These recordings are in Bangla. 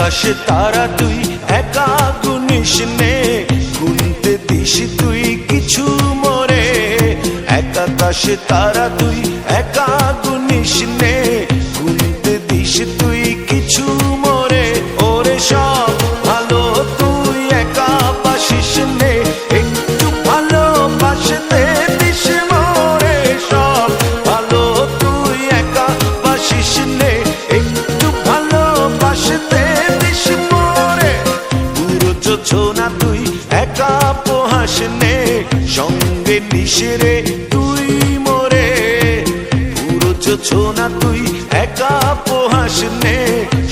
আকাশে তারা তুই একা গুনিস নে, গুনতে দিস তুই কিছু মোরে। এক আকাশে তারা তুই একা গুনিস নে, গুনতে দিস তুই কিছু মোরে। ওরে সব ভালো তুই একা বাসিস নে, একটু ভালোবাসতে দিস মোরে। সব ভালো তুই একা বাসিস নে, একটু ভালোবাসতে দিস মোরে। পুরো যোছনা তুই একা পোহাস নে, সঙ্গে নিস রে তুই মোরে। পুরো যোছনা তুই একা পোহাস নে,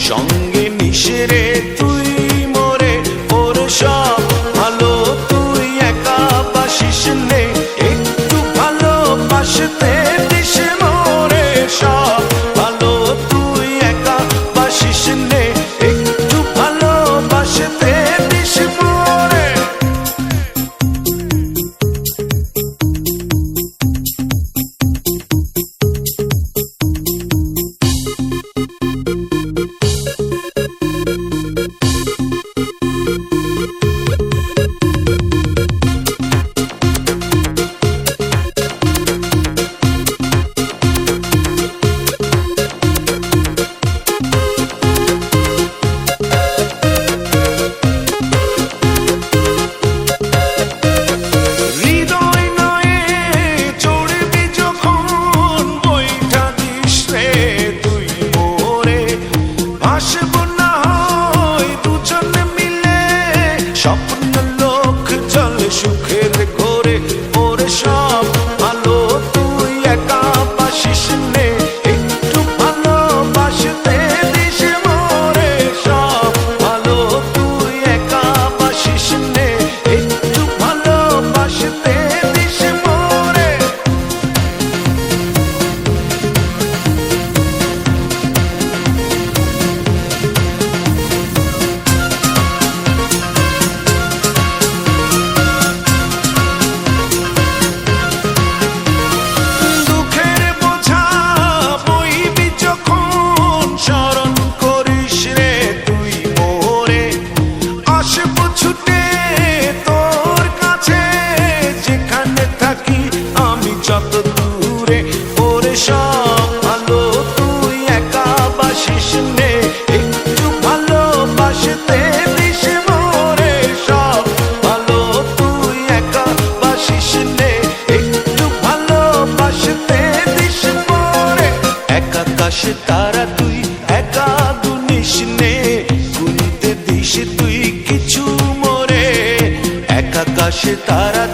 সঙ্গে নিস রে তুই মোরে। ওর সব ভালো তুই একা বাসিস নে, একটু ভালোবাসতে দিস মোরে। সব ভালো তুই একা বাসিস নে, একটু ভালোবাসতে দিস মোরে। স্বপ্ন লোক চলে সুখের ঘোরে। ওরে সব ভালো তুই একা বাসিস নে, একটু ভালোবাসতে দিস মোরে। সব ভালো তুই একা বাসিস নে, একটু ভালোবাসতে দিস মোরে। যত দূরে ওরে সব ভালো তুই একা বাসিস নে, একটু ভালোবাসতে দিস মোরে। সব ভালো তুই একা বাসিস নে, একটু ভালোবাসতে দিস মোরে। এক আকাশে তারা তুই একা গুনিস নে, গুনতে দিস তুই কিছু মোরে। এক আকাশে তারা